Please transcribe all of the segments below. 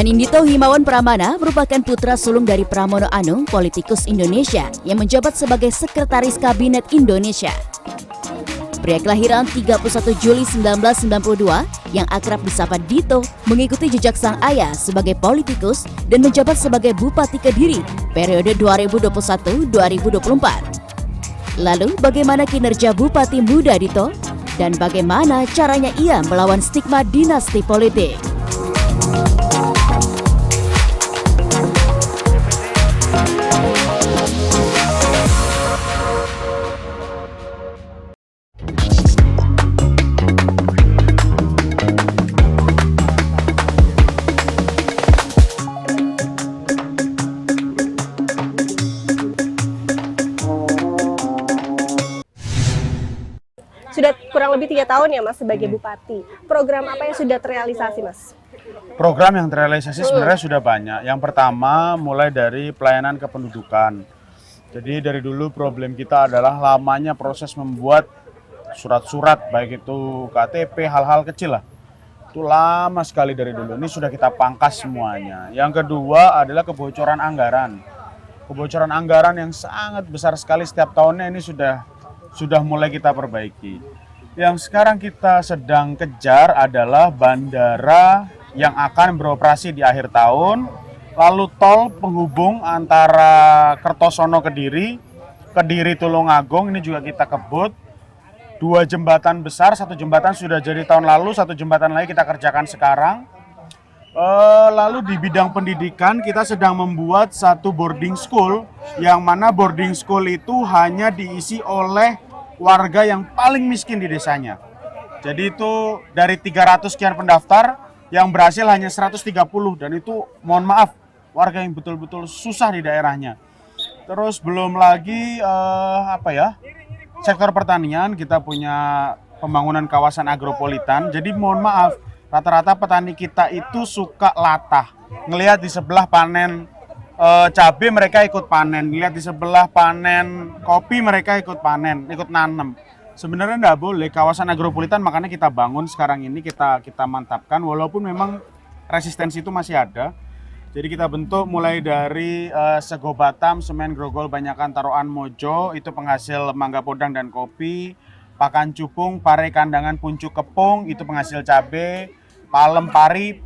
Anindito Himawan Pramana merupakan putra sulung dari Pramono Anung, politikus Indonesia yang menjabat sebagai Sekretaris Kabinet Indonesia. Pria kelahiran 31 Juli 1992 yang akrab disapa Dito mengikuti jejak sang ayah sebagai politikus dan menjabat sebagai Bupati Kediri periode 2021-2024. Lalu bagaimana kinerja Bupati muda Dito? Dan bagaimana caranya ia melawan stigma dinasti politik? Sudah kurang lebih 3 tahun ya Mas sebagai Bupati. Program apa yang sudah terrealisasi Mas? Program yang terrealisasi sebenarnya sudah banyak. Yang pertama mulai dari pelayanan kependudukan. Jadi dari dulu problem kita adalah lamanya proses membuat surat-surat, baik itu KTP, hal-hal kecil lah. Itu lama sekali dari dulu. Ini sudah kita pangkas semuanya. Yang kedua adalah kebocoran anggaran. Kebocoran anggaran yang sangat besar sekali setiap tahunnya ini sudah mulai kita perbaiki. Yang sekarang kita sedang kejar adalah bandara yang akan beroperasi di akhir tahun, lalu tol penghubung antara Kertosono Kediri, Kediri Tulungagung ini juga kita kebut. 2 jembatan besar, 1 jembatan sudah jadi tahun lalu, 1 jembatan lagi kita kerjakan sekarang. Lalu di bidang pendidikan kita sedang membuat 1 boarding school, yang mana boarding school itu hanya diisi oleh warga yang paling miskin di desanya. Jadi itu dari 300 sekian pendaftar, yang berhasil hanya 130, dan itu mohon maaf, warga yang betul-betul susah di daerahnya. Terus belum lagi sektor pertanian, kita punya pembangunan kawasan agropolitan. Jadi mohon maaf, rata-rata petani kita itu suka latah. Ngelihat di sebelah panen cabai mereka ikut panen, lihat di sebelah panen kopi mereka ikut panen, ikut nanam. Sebenarnya enggak boleh, kawasan agropolitan makanya kita bangun sekarang ini, kita mantapkan walaupun memang resistensi itu masih ada. Jadi kita bentuk mulai dari Sego Batam, Semen Grogol, Banyakan, Taroan, Mojo, itu penghasil mangga podang dan kopi. Pakan Cupung, Pare Kandangan, Puncuk Kepung, itu penghasil cabai. Palem Pari,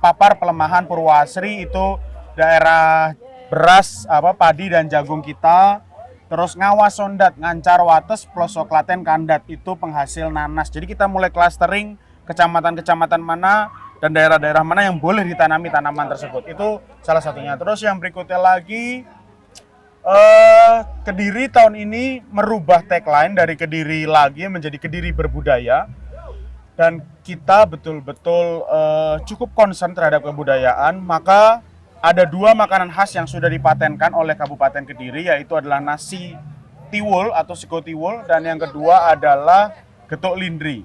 Papar Pelemahan, Purwasri, itu daerah beras, padi dan jagung kita. Terus Ngawas Sondat, Ngancar Wates, Pelosok Klaten, Kandat, itu penghasil nanas. Jadi kita mulai clustering kecamatan-kecamatan mana dan daerah-daerah mana yang boleh ditanami tanaman tersebut. Itu salah satunya. Terus yang berikutnya lagi, Kediri tahun ini merubah tagline dari Kediri lagi menjadi Kediri Berbudaya. Dan kita betul-betul cukup concern terhadap kebudayaan, maka ada 2 makanan khas yang sudah dipatenkan oleh Kabupaten Kediri, yaitu adalah nasi tiwul atau sego tiwul, dan yang kedua adalah getuk lindri.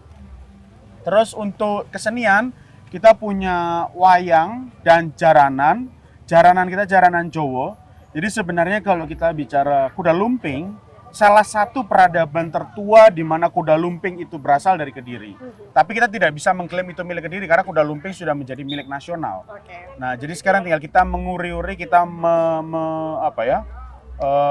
Terus untuk kesenian, kita punya wayang dan jaranan. Jaranan kita jaranan Jawa. Jadi sebenarnya kalau kita bicara kuda lumping, salah satu peradaban tertua di mana kuda lumping itu berasal dari Kediri. Tapi kita tidak bisa mengklaim itu milik Kediri karena kuda lumping sudah menjadi milik nasional. Nah, jadi sekarang tinggal kita menguri-uri, kita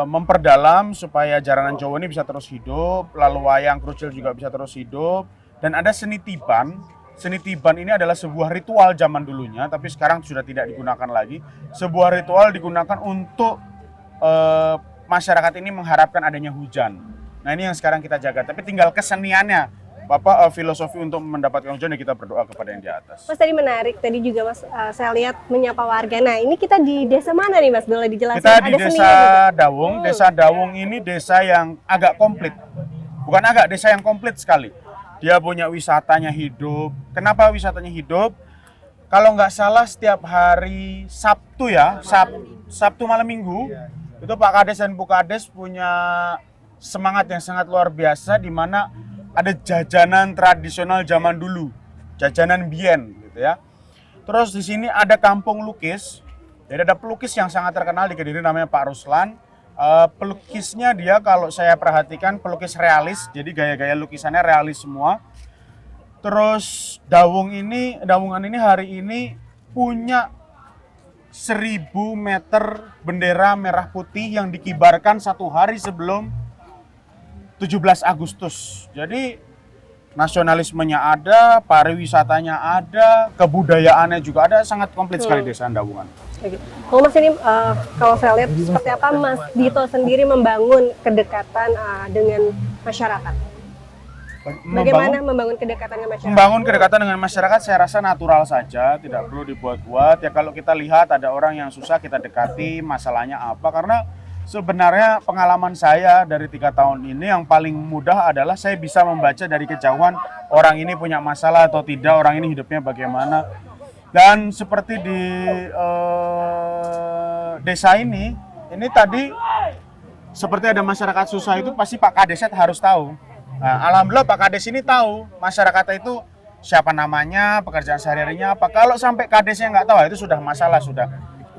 memperdalam supaya jaranan Jawa ini bisa terus hidup, lalu wayang krucil juga bisa terus hidup, dan ada seni tiban. Seni tiban ini adalah sebuah ritual zaman dulunya, tapi sekarang sudah tidak digunakan lagi. Sebuah ritual digunakan untuk masyarakat ini mengharapkan adanya hujan. Nah, ini yang sekarang kita jaga. Tapi tinggal keseniannya, filosofi untuk mendapatkan hujan, ya kita berdoa kepada yang di atas. Mas tadi menarik, tadi juga Mas saya lihat menyapa warga. Nah, ini kita di desa mana nih Mas? Boleh dijelaskan? Kita di Desa Dawung. Desa Dawung ini desa yang agak komplit. Bukan agak, desa yang komplit sekali. Dia punya wisatanya hidup. Kenapa wisatanya hidup? Kalau nggak salah setiap hari Sabtu ya, Sabtu malam Minggu, itu Pak Kades dan Bu Kades punya semangat yang sangat luar biasa, di mana ada jajanan tradisional zaman dulu, jajanan bien gitu ya. Terus di sini ada kampung lukis. Jadi ada pelukis yang sangat terkenal di Kediri namanya Pak Ruslan. Pelukisnya dia kalau saya perhatikan pelukis realis, jadi gaya-gaya lukisannya realis semua. Terus Dawungan ini hari ini punya 1000 meter bendera merah putih yang dikibarkan 1 hari sebelum 17 Agustus. Jadi nasionalismenya ada, pariwisatanya ada, kebudayaannya juga ada, sangat komplit sekali desa Andawungan. Kalau Mas ini, kalau saya lihat seperti apa Mas Dito sendiri membangun kedekatan dengan masyarakat? Bagaimana membangun kedekatan dengan masyarakat? Membangun kedekatan dengan masyarakat saya rasa natural saja, tidak perlu dibuat-buat. Ya kalau kita lihat ada orang yang susah kita dekati, masalahnya apa? Karena sebenarnya pengalaman saya dari 3 tahun ini yang paling mudah adalah saya bisa membaca dari kejauhan orang ini punya masalah atau tidak, orang ini hidupnya bagaimana. Dan seperti di desa ini tadi seperti ada masyarakat susah itu pasti Pak Kades harus tahu. Nah, alhamdulillah Pak Kades ini tahu masyarakat itu siapa namanya, pekerjaan sehari-harinya apa. Kalau sampai Kadesnya nggak tahu itu sudah masalah sudah.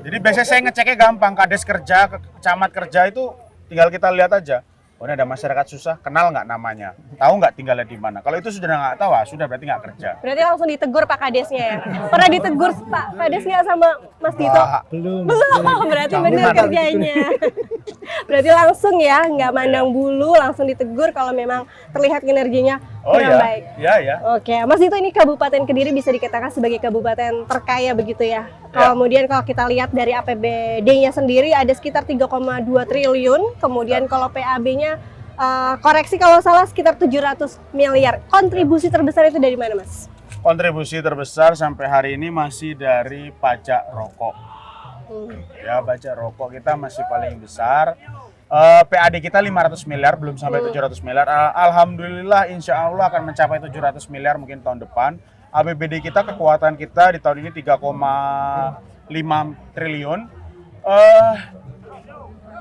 Jadi biasanya saya ngeceknya gampang, Kades kerja, camat kerja itu tinggal kita lihat aja. Oh ini ada masyarakat susah, kenal nggak namanya, tahu nggak tinggalnya di mana. Kalau itu sudah nggak tahu, sudah berarti nggak kerja. Berarti langsung ditegur Pak Kadesnya ya? Pernah ditegur Pak Kades nggak sama Mas Dito? Belum. Berarti benar kerjanya. Berarti langsung ya, nggak mandang bulu, langsung ditegur kalau memang terlihat kinerjanya kurang baik. Iya. Oke, Mas Dito, ini Kabupaten Kediri bisa dikatakan sebagai kabupaten terkaya begitu ya? Kemudian kalau kita lihat dari APBD-nya sendiri ada sekitar 3,2 triliun, kemudian kalau PAB-nya koreksi kalau salah sekitar 700 miliar. Kontribusi terbesar itu dari mana, Mas? Kontribusi terbesar sampai hari ini masih dari pajak rokok. Ya, pajak rokok kita masih paling besar. PAD kita 500 miliar, belum sampai 700 miliar. Alhamdulillah insya Allah akan mencapai 700 miliar mungkin tahun depan. APBD kita, kekuatan kita di tahun ini 3,5 triliun.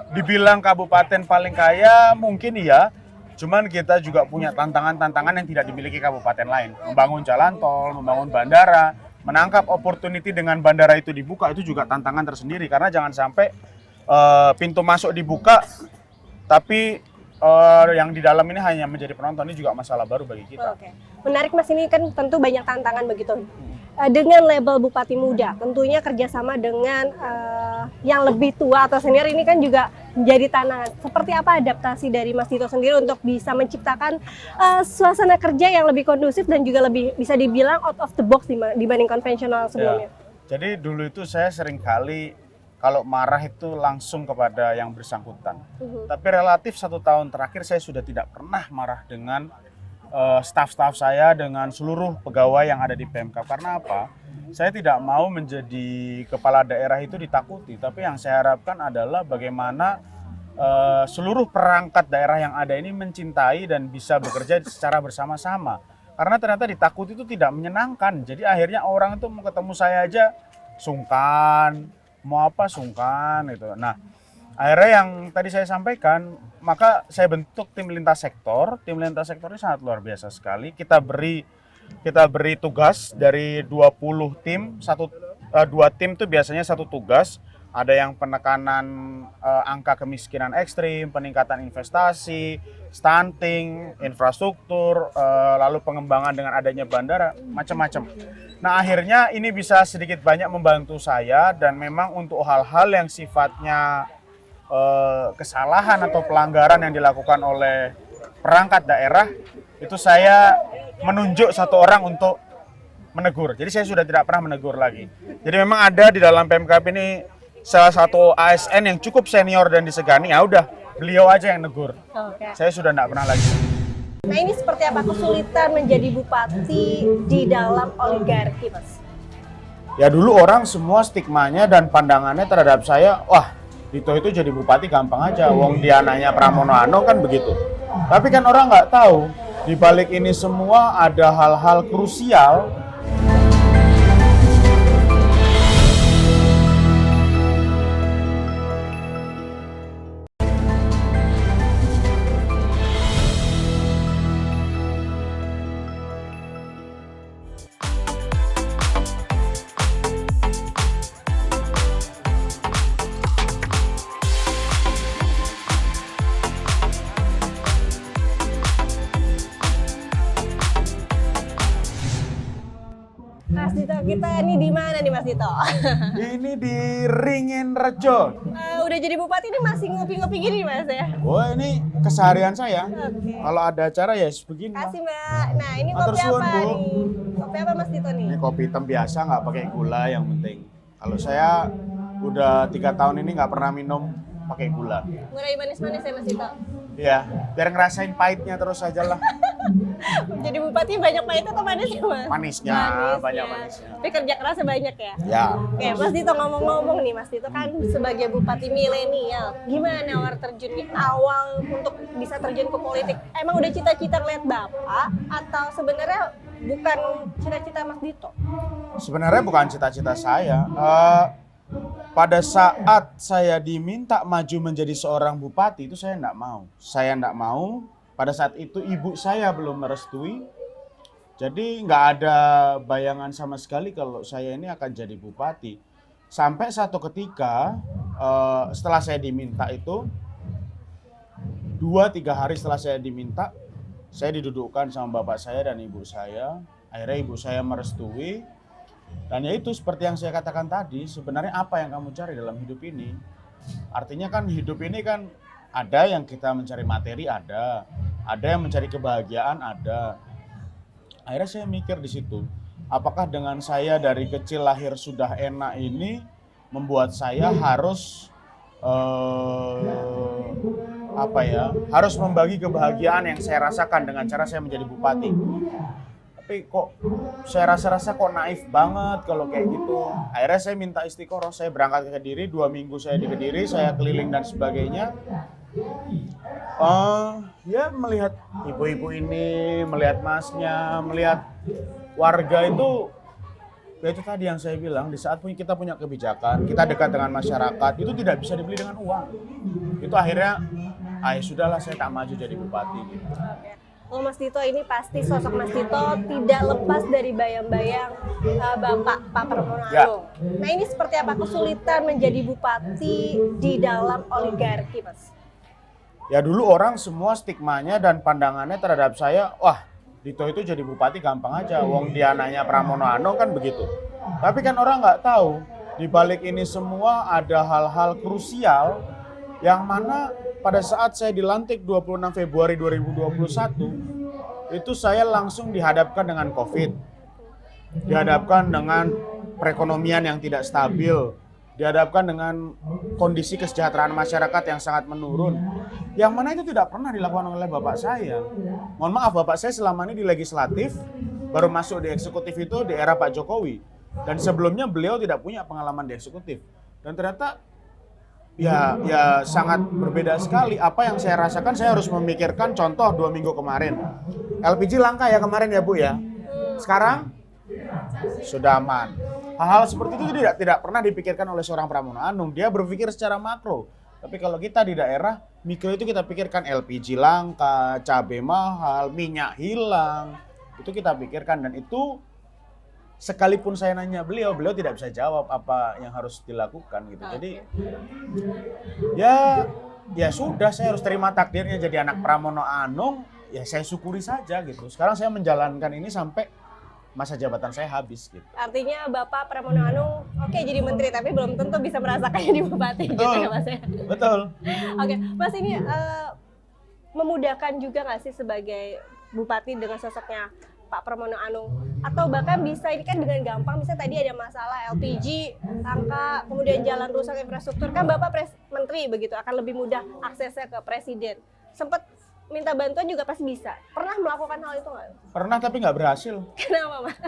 Dibilang kabupaten paling kaya mungkin iya, cuman kita juga punya tantangan-tantangan yang tidak dimiliki kabupaten lain. Membangun jalan tol, membangun bandara, menangkap opportunity dengan bandara itu dibuka itu juga tantangan tersendiri. Karena jangan sampai pintu masuk dibuka, tapi yang di dalam ini hanya menjadi penonton, ini juga masalah baru bagi kita. Oke. Menarik Mas, ini kan tentu banyak tantangan begitu. Dengan label Bupati Muda, tentunya kerjasama dengan yang lebih tua atau senior ini kan juga menjadi tantangan. Seperti apa adaptasi dari Mas Dito sendiri untuk bisa menciptakan suasana kerja yang lebih kondusif dan juga lebih bisa dibilang out of the box dibanding konvensional sebelumnya? Ya. Jadi dulu itu saya sering kali kalau marah itu langsung kepada yang bersangkutan. Tapi relatif 1 tahun terakhir saya sudah tidak pernah marah dengan staf-staf saya, dengan seluruh pegawai yang ada di PMK. Karena apa? Saya tidak mau menjadi kepala daerah itu ditakuti. Tapi yang saya harapkan adalah bagaimana seluruh perangkat daerah yang ada ini mencintai dan bisa bekerja secara bersama-sama. Karena ternyata ditakuti itu tidak menyenangkan. Jadi akhirnya orang itu mau ketemu saya aja sungkan, mau apa sungkan gitu. Nah, akhirnya yang tadi saya sampaikan, maka saya bentuk tim lintas sektor. Tim lintas sektor ini sangat luar biasa sekali. Kita beri tugas dari 20 tim, 2 tim itu biasanya 1 tugas. Ada yang penekanan angka kemiskinan ekstrim, peningkatan investasi, stunting, infrastruktur, lalu pengembangan dengan adanya bandara, macam-macam. Nah, akhirnya ini bisa sedikit banyak membantu saya, dan memang untuk hal-hal yang sifatnya kesalahan atau pelanggaran yang dilakukan oleh perangkat daerah, itu saya menunjuk 1 orang untuk menegur. Jadi saya sudah tidak pernah menegur lagi. Jadi memang ada di dalam PMKP ini salah satu ASN yang cukup senior dan disegani, ya udah beliau aja yang negur. Saya sudah tidak pernah lagi. Nah, ini seperti apa kesulitan menjadi bupati di dalam oligarki, Mas? Ya dulu orang semua stigmanya dan pandangannya terhadap saya, wah Dito itu jadi bupati gampang aja, wong dia anaknya Pramono Anung kan begitu. Tapi kan orang nggak tahu, di balik ini semua ada hal-hal krusial. Kita nih di mana nih Mas Dito? Ini di Ringin Rejo. Udah jadi bupati ini masih ngopi-ngopi gini Mas ya? Oh, ini keseharian saya. Oke. Kalau ada acara ya begini. Kasih Mbak. Nah ini Matur kopi suwun, apa Bu. nih? Kopi apa Mas Dito nih? Ini kopi hitam biasa, nggak pakai gula yang penting. Kalau saya udah 3 tahun ini nggak pernah minum pakai gula. Ngurai manis-manis ya Mas Dito? Ya, biar ngerasain pahitnya terus aja lah. Jadi bupati banyak pahitnya atau manisnya Mas? Manisnya, banyak manisnya. Tapi kerja kerasnya banyak ya? Ya. Oke, Mas Dito ngomong-ngomong nih, Mas Dito kan sebagai bupati milenial, gimana awal terjun nih, awal untuk bisa terjun ke politik? Emang udah cita-cita ngeliat Bapak atau sebenarnya bukan cita-cita Mas Dito? Sebenarnya bukan cita-cita saya. Pada saat saya diminta maju menjadi seorang bupati itu saya enggak mau. Saya enggak mau. Pada saat itu ibu saya belum merestui. Jadi nggak ada bayangan sama sekali kalau saya ini akan jadi bupati. Sampai satu ketika setelah saya diminta itu 2-3 hari setelah saya diminta, saya didudukkan sama bapak saya dan ibu saya. Akhirnya ibu saya merestui. Dan ya itu seperti yang saya katakan tadi, sebenarnya apa yang kamu cari dalam hidup ini? Artinya kan hidup ini kan ada yang kita mencari materi, ada yang mencari kebahagiaan, ada. Akhirnya saya mikir di situ, apakah dengan saya dari kecil lahir sudah enak ini membuat saya harus harus membagi kebahagiaan yang saya rasakan dengan cara saya menjadi bupati. Tapi kok saya rasa kok naif banget kalau kayak gitu. Akhirnya saya minta istiqoroh, saya berangkat ke Kediri, 2 minggu saya di Kediri, saya keliling dan sebagainya. Ya melihat ibu-ibu ini, melihat masnya, melihat warga itu, ya itu tadi yang saya bilang, di saat kita punya kebijakan, kita dekat dengan masyarakat, itu tidak bisa dibeli dengan uang. Itu akhirnya, sudahlah saya tak maju jadi bupati gitu. Oh Mas Dito, ini pasti sosok Mas Dito tidak lepas dari bayang-bayang Bapak Pak Pramono Anung. Ya. Nah ini seperti apa kesulitan menjadi bupati di dalam oligarki Mas? Ya dulu orang semua stigmanya dan pandangannya terhadap saya, wah Dito itu jadi bupati gampang aja, wong dia anaknya Pramono Anung kan begitu. Tapi kan orang nggak tahu, di balik ini semua ada hal-hal krusial yang mana pada saat saya dilantik 26 Februari 2021, itu saya langsung dihadapkan dengan COVID, dihadapkan dengan perekonomian yang tidak stabil, dihadapkan dengan kondisi kesejahteraan masyarakat yang sangat menurun, yang mana itu tidak pernah dilakukan oleh bapak saya. Mohon maaf, bapak saya selama ini di legislatif, baru masuk di eksekutif itu di era Pak Jokowi, dan sebelumnya beliau tidak punya pengalaman di eksekutif, dan ternyata ya sangat berbeda sekali. Apa yang saya rasakan, saya harus memikirkan contoh 2 minggu kemarin. LPG langka ya kemarin ya Bu ya. Sekarang sudah aman. Hal-hal seperti itu tidak pernah dipikirkan oleh seorang Pramono Anung. Dia berpikir secara makro. Tapi kalau kita di daerah, mikro itu kita pikirkan LPG langka, cabai mahal, minyak hilang. Itu kita pikirkan dan itu sekalipun saya nanya beliau tidak bisa jawab apa yang harus dilakukan gitu. Jadi ya sudah, saya harus terima takdirnya jadi anak Pramono Anung, ya saya syukuri saja gitu. Sekarang saya menjalankan ini sampai masa jabatan saya habis gitu. Artinya Bapak Pramono Anung oke jadi menteri tapi belum tentu bisa merasakan jadi bupati. Betul, gitu ya Mas ya. Betul. Oke, Mas ini memudahkan juga nggak sih sebagai bupati dengan sosoknya Pak Pramono Anung, atau bahkan bisa ini kan dengan gampang, misalnya tadi ada masalah LPG langka, kemudian jalan rusak, infrastruktur, kan Bapak menteri begitu akan lebih mudah aksesnya ke presiden. Sempat minta bantuan juga pasti bisa. Pernah melakukan hal itu nggak? Pernah tapi nggak berhasil. Kenapa Mas?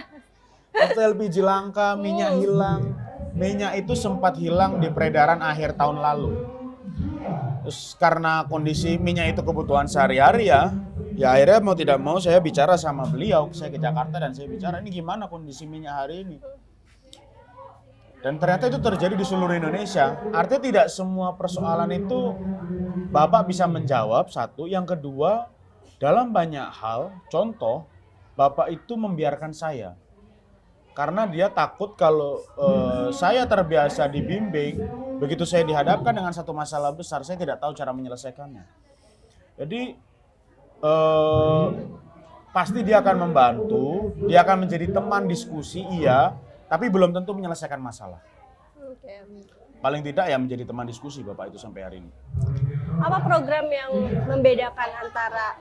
Waktu LPG langka, minyak hilang. Minyak itu sempat hilang di peredaran akhir tahun lalu. Terus karena kondisi minyak itu kebutuhan sehari-hari ya akhirnya mau tidak mau saya bicara sama beliau, saya ke Jakarta dan saya bicara ini gimana kondisi minyak hari ini. Dan ternyata itu terjadi di seluruh Indonesia. Artinya tidak semua persoalan itu Bapak bisa menjawab, satu. Yang kedua, dalam banyak hal, contoh, Bapak itu membiarkan saya. Karena dia takut kalau saya terbiasa dibimbing, begitu saya dihadapkan dengan satu masalah besar, saya tidak tahu cara menyelesaikannya. Jadi pasti dia akan membantu, dia akan menjadi teman diskusi, iya. tapi belum tentu menyelesaikan masalah. Oke. Paling tidak ya menjadi teman diskusi Bapak itu sampai hari ini. Apa program yang membedakan antara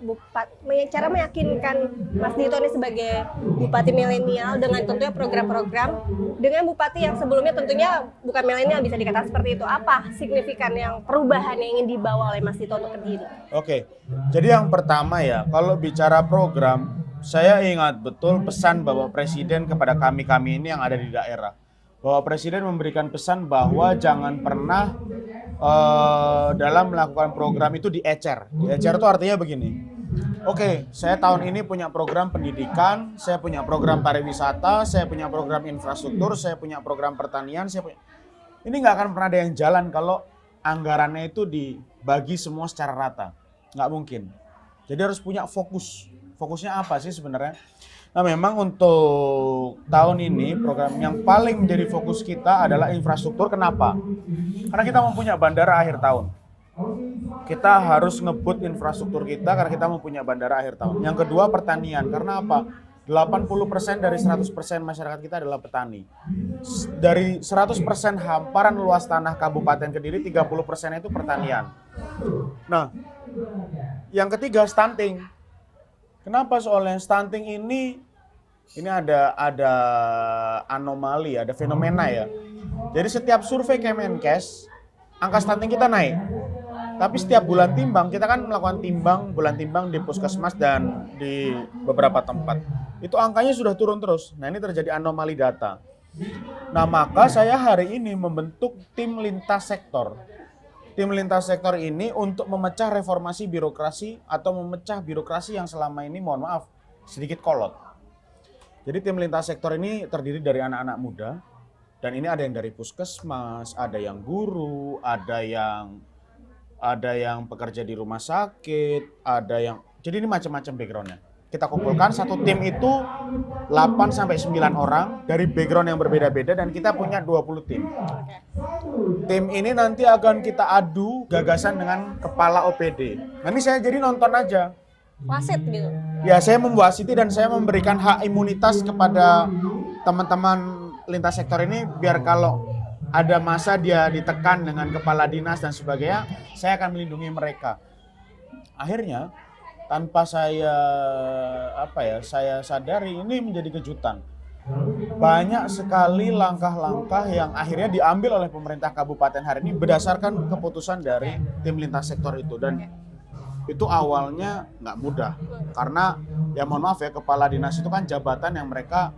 cara meyakinkan Mas Dito ini sebagai bupati milenial dengan tentunya program-program dengan bupati yang sebelumnya tentunya bukan milenial, bisa dikatakan seperti itu. Apa signifikan yang perubahan yang ingin dibawa oleh Mas Dito untuk Kediri? Oke, jadi yang pertama ya, kalau bicara program, saya ingat betul pesan Bapak Presiden kepada kami-kami ini yang ada di daerah. Bapak Presiden memberikan pesan bahwa jangan pernah dalam melakukan program itu diecer. Diecer itu artinya begini. Oke, saya tahun ini punya program pendidikan, saya punya program pariwisata, saya punya program infrastruktur, saya punya program pertanian, ini nggak akan pernah ada yang jalan kalau anggarannya itu dibagi semua secara rata. Nggak mungkin. Jadi harus punya fokus. Fokusnya apa sih sebenarnya? Nah, memang untuk tahun ini program yang paling menjadi fokus kita adalah infrastruktur. Kenapa? Karena kita mempunyai bandara akhir tahun. Kita harus ngebut infrastruktur kita karena kita mempunyai bandara akhir tahun. Yang kedua pertanian. Karena apa? 80% dari 100% masyarakat kita adalah petani. Dari 100% hamparan luas tanah Kabupaten Kediri, 30% itu pertanian. Nah, yang ketiga stunting. Kenapa soalnya stunting ini ada anomali, ada fenomena ya. Jadi setiap survei Kemenkes, angka stunting kita naik. Tapi setiap bulan timbang, kita kan melakukan bulan timbang di puskesmas dan di beberapa tempat. Itu angkanya sudah turun terus. Nah, ini terjadi anomali data. Nah, maka saya hari ini membentuk tim lintas sektor. Tim lintas sektor ini untuk memecah reformasi birokrasi atau memecah birokrasi yang selama ini, mohon maaf, sedikit kolot. Jadi tim lintas sektor ini terdiri dari anak-anak muda, dan ini ada yang dari puskesmas, ada yang guru, ada yang pekerja di rumah sakit, jadi ini macam-macam backgroundnya. Kita kumpulkan satu tim itu 8-9 orang dari background yang berbeda-beda dan kita punya 20 tim. Tim ini nanti akan kita adu gagasan dengan kepala OPD. Nah, ini saya jadi nonton aja. Wasit gitu? Ya, saya memwasiti dan saya memberikan hak imunitas kepada teman-teman lintas sektor ini biar kalau ada masa dia ditekan dengan kepala dinas dan sebagainya, saya akan melindungi mereka. Akhirnya tanpa saya sadari ini menjadi kejutan. Banyak sekali langkah-langkah yang akhirnya diambil oleh pemerintah kabupaten hari ini berdasarkan keputusan dari tim lintas sektor itu, dan itu awalnya nggak mudah karena ya mohon maaf ya, kepala dinas itu kan jabatan yang mereka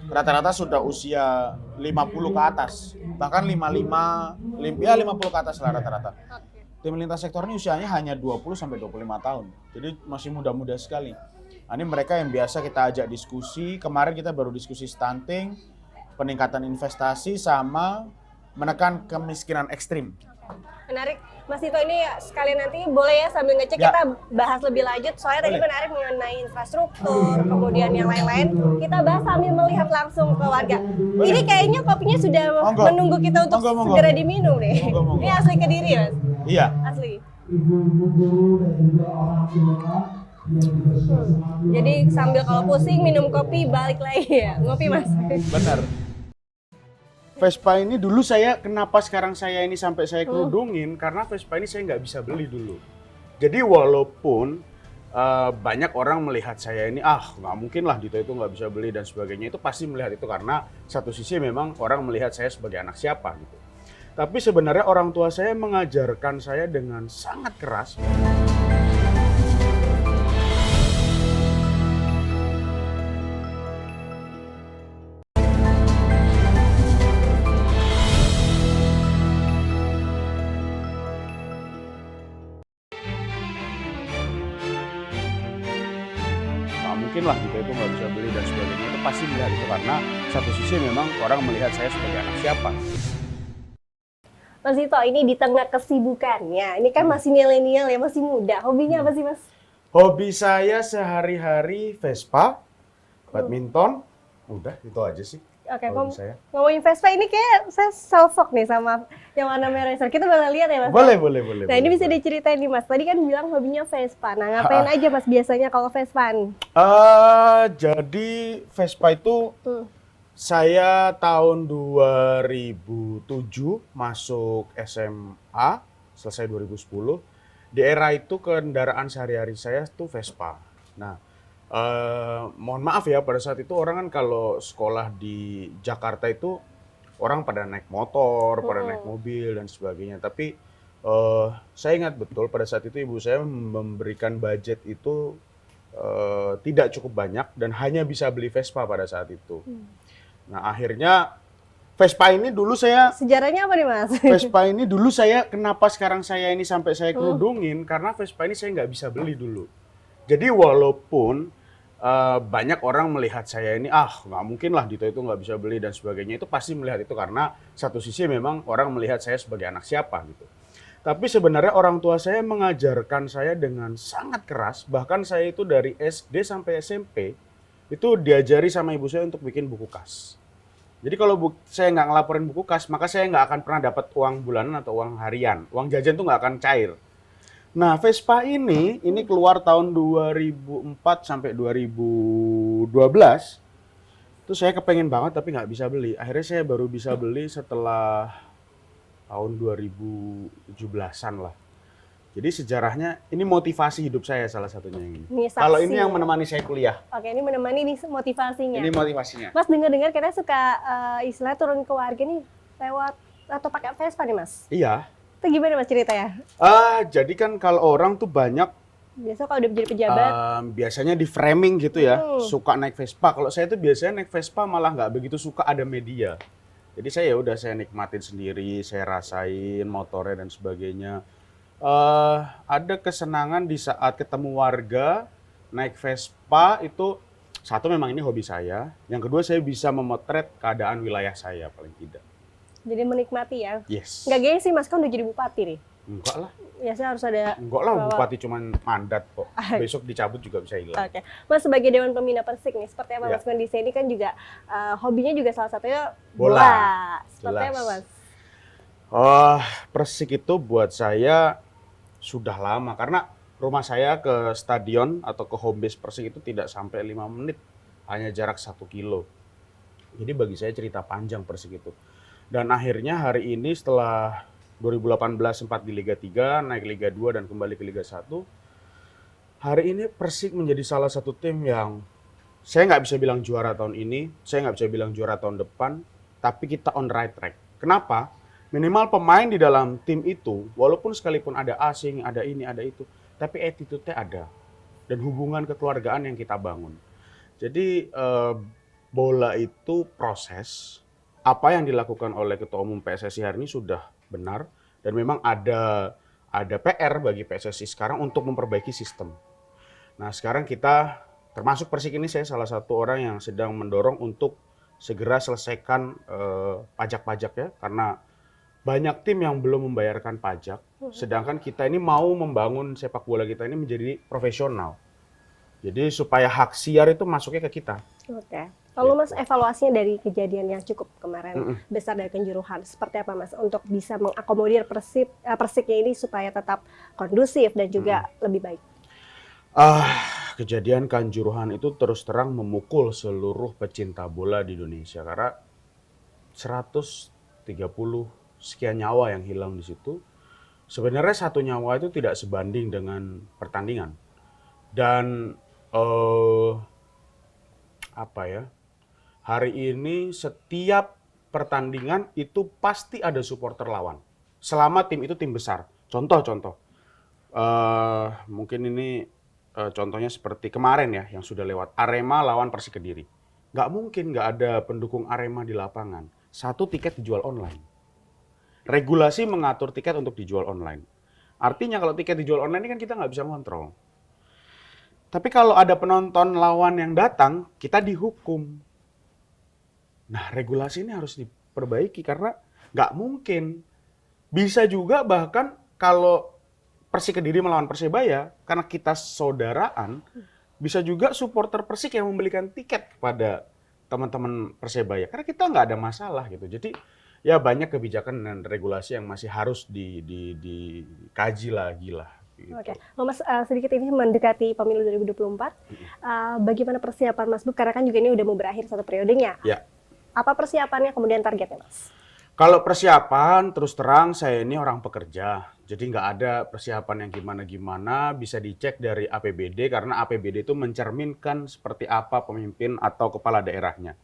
rata-rata sudah usia 50 ke atas, bahkan 50 ke atas lah rata-rata. Tim lintas sektor ini usianya hanya 20-25 tahun. Jadi masih muda-muda sekali. Nah, ini mereka yang biasa kita ajak diskusi. Kemarin kita baru diskusi stunting, peningkatan investasi, sama menekan kemiskinan ekstrim. Menarik. Mas Dito, ini sekalian nanti boleh ya sambil ngecek ya, kita bahas lebih lanjut. Soalnya tadi menarik mengenai infrastruktur, kemudian yang lain-lain. Kita bahas sambil melihat langsung ke warga. Boleh. Ini kayaknya kopinya sudah menunggu kita untuk segera diminum nih. Ini asli Kediri, Mas? Iya. Asli. Jadi sambil kalau pusing minum kopi balik lagi ya, ngopi Mas. Benar. Vespa ini dulu kenapa sekarang saya ini sampai saya kerudungin, karena Vespa ini saya nggak bisa beli dulu. Jadi walaupun banyak orang melihat saya ini, nggak mungkin lah Dito itu nggak bisa beli dan sebagainya, itu pasti melihat itu karena satu sisi memang orang melihat saya sebagai anak siapa gitu. Tapi sebenarnya orang tua saya mengajarkan saya dengan sangat keras. Mungkin lah gitu itu nggak bisa beli dan sebagainya, itu pasti melihat itu karena satu sisi memang orang melihat saya sebagai anak siapa. Mas Dito, ini di tengah kesibukannya, ini kan masih milenial ya, masih muda, hobinya apa sih Mas? Hobi saya sehari-hari Vespa, badminton, udah itu aja sih. Oke, ngomongin Vespa ini kayak saya salfok nih sama yang warna merah. Kita boleh lihat ya Mas? Boleh. Nah, ini bisa diceritain nih Mas, tadi kan bilang hobinya Vespa. Nah, ngapain aja Mas biasanya kalau Vespaan? Jadi Vespa itu Saya tahun 2007 masuk SMA, selesai 2010. Di era itu kendaraan sehari-hari saya tuh Vespa. Nah, mohon maaf ya, pada saat itu orang kan kalau sekolah di Jakarta itu orang pada naik motor, pada naik mobil dan sebagainya. Tapi saya ingat betul pada saat itu ibu saya memberikan budget itu tidak cukup banyak dan hanya bisa beli Vespa pada saat itu. Nah, akhirnya Vespa ini dulu saya Sejarahnya apa nih Mas? Vespa ini dulu saya kenapa sekarang saya ini sampai saya kerudungin karena Vespa ini saya nggak bisa beli dulu. Jadi walaupun banyak orang melihat saya ini nggak mungkin lah Dito itu nggak bisa beli dan sebagainya, itu pasti melihat itu karena satu sisi memang orang melihat saya sebagai anak siapa gitu. Tapi sebenarnya orang tua saya mengajarkan saya dengan sangat keras, bahkan saya itu dari SD sampai SMP itu diajari sama ibu saya untuk bikin buku kas. Jadi kalau saya nggak ngelaporin buku kas, maka saya nggak akan pernah dapat uang bulanan atau uang harian. Uang jajan tuh nggak akan cair. Nah, Vespa ini keluar tahun 2004 sampai 2012. Itu saya kepengen banget tapi nggak bisa beli. Akhirnya saya baru bisa beli setelah tahun 2017-an lah. Jadi sejarahnya ini motivasi hidup saya salah satunya ini. Kalau ini yang menemani saya kuliah. Oke, ini menemani nih motivasinya. Ini motivasinya. Mas dengar-dengar katanya suka istilah turun ke warga nih lewat atau pakai Vespa nih Mas? Iya. Itu gimana Mas ceritanya? Jadi kan kalau orang tuh banyak Biasa kalau udah menjadi pejabat. Biasanya di framing gitu ya, suka naik Vespa. Kalau saya tuh biasanya naik Vespa malah nggak begitu suka ada media. Jadi saya saya nikmatin sendiri, saya rasain motornya dan sebagainya. Ada kesenangan di saat ketemu warga naik Vespa itu, satu memang ini hobi saya, yang kedua saya bisa memotret keadaan wilayah saya paling tidak. Jadi menikmati ya. Yes. Nggak gengsi Mas, kan udah jadi bupati nih. Enggak lah. Biasanya harus ada. Enggak lah, bupati cuman mandat kok. Besok dicabut juga bisa hilang. Oke. Mas sebagai Dewan Pembina Persik nih, seperti apa Mas kondisi ini kan juga hobinya juga salah satunya bola. Seperti apa Mas? Persik itu buat saya sudah lama karena rumah saya ke stadion atau ke home base Persik itu tidak sampai 5 menit, hanya jarak 1 kilo. Jadi bagi saya cerita panjang Persik itu. Dan akhirnya hari ini setelah 2018 sempat di Liga 3, naik Liga 2 dan kembali ke Liga 1. Hari ini Persik menjadi salah satu tim yang saya nggak bisa bilang juara tahun ini, saya nggak bisa bilang juara tahun depan, tapi kita on the right track. Kenapa? Minimal pemain di dalam tim itu, walaupun sekalipun ada asing, ada ini, ada itu, tapi attitude-nya ada. Dan hubungan kekeluargaan yang kita bangun. Jadi bola itu proses. Apa yang dilakukan oleh Ketua Umum PSSI hari ini sudah benar. Dan memang ada PR bagi PSSI sekarang untuk memperbaiki sistem. Nah sekarang kita, termasuk Persik ini saya salah satu orang yang sedang mendorong untuk segera selesaikan pajak-pajak ya. Karena banyak tim yang belum membayarkan pajak, sedangkan kita ini mau membangun sepak bola kita ini menjadi profesional. Jadi supaya hak siar itu masuknya ke kita. Oke. Lalu Mas evaluasinya dari kejadian yang cukup kemarin besar dari Kanjuruhan, seperti apa Mas untuk bisa mengakomodir Persiknya ini supaya tetap kondusif dan juga lebih baik? Kejadian Kanjuruhan itu terus terang memukul seluruh pecinta bola di Indonesia karena 130 sekian nyawa yang hilang di situ. Sebenarnya satu nyawa itu tidak sebanding dengan pertandingan. Dan hari ini setiap pertandingan itu pasti ada supporter lawan. Selama tim itu tim besar. Contoh. Mungkin ini contohnya seperti kemarin ya yang sudah lewat. Arema lawan Persik Kediri. Nggak mungkin nggak ada pendukung Arema di lapangan. Satu tiket dijual online. Regulasi mengatur tiket untuk dijual online. Artinya kalau tiket dijual online ini kan kita nggak bisa ngontrol. Tapi kalau ada penonton lawan yang datang, kita dihukum. Nah, regulasi ini harus diperbaiki karena nggak mungkin. Bisa juga bahkan kalau Persik Kediri melawan Persebaya, karena kita saudaraan, bisa juga supporter Persik yang membelikan tiket kepada teman-teman Persebaya. Karena kita nggak ada masalah gitu. Jadi ya banyak kebijakan dan regulasi yang masih harus dikaji lagi lah. Gitu. Oke, Mas sedikit ini mendekati pemilu 2024. Bagaimana persiapan Mas Bub? Karena kan juga ini udah mau berakhir satu periodenya. Ya. Apa persiapannya kemudian targetnya, Mas? Kalau persiapan, terus terang saya ini orang pekerja. Jadi nggak ada persiapan yang gimana-gimana, bisa dicek dari APBD, karena APBD itu mencerminkan seperti apa pemimpin atau kepala daerahnya.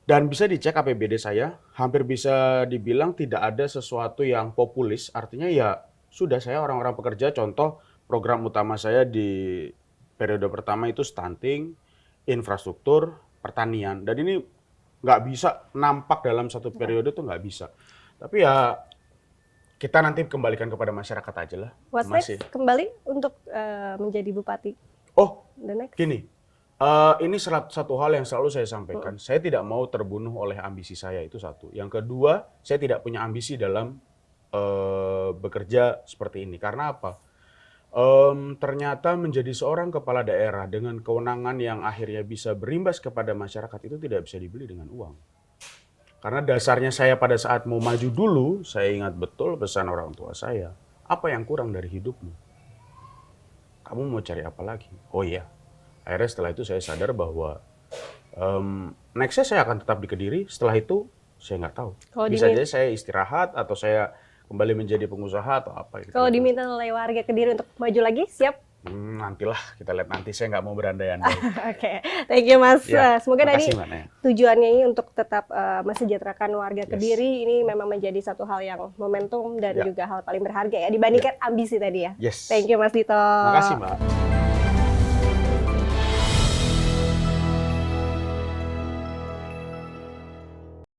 Dan bisa dicek APBD saya, hampir bisa dibilang tidak ada sesuatu yang populis, artinya ya sudah saya orang-orang pekerja, contoh program utama saya di periode pertama itu stunting, infrastruktur, pertanian. Dan ini nggak bisa nampak dalam satu periode tuh nggak bisa. Tapi ya kita nanti kembalikan kepada masyarakat aja lah. What's next kembali untuk menjadi bupati? Oh, The next? gini, ini satu hal yang selalu saya sampaikan. Saya tidak mau terbunuh oleh ambisi saya, itu satu. Yang kedua, saya tidak punya ambisi dalam bekerja seperti ini. Karena apa? Ternyata menjadi seorang kepala daerah dengan kewenangan yang akhirnya bisa berimbas kepada masyarakat itu tidak bisa dibeli dengan uang. Karena dasarnya saya pada saat mau maju dulu, saya ingat betul pesan orang tua saya, apa yang kurang dari hidupmu? Kamu mau cari apa lagi? Oh iya, akhirnya setelah itu saya sadar bahwa nextnya saya akan tetap di Kediri, setelah itu saya nggak tahu. Bisa jadi saya istirahat atau saya kembali menjadi pengusaha atau apa gitu. Kalau diminta oleh warga Kediri untuk maju lagi, siap? Nantilah, kita lihat nanti. Saya nggak mau berandai-andai. Oke, thank you Mas. Ya, semoga tadi ya. tujuannya ini untuk tetap mensejahterakan warga Kediri, ini memang menjadi satu hal yang momentum dan juga hal paling berharga ya, dibandingkan ambisi tadi ya. Yes. Thank you Mas Dito. Makasih Mbak.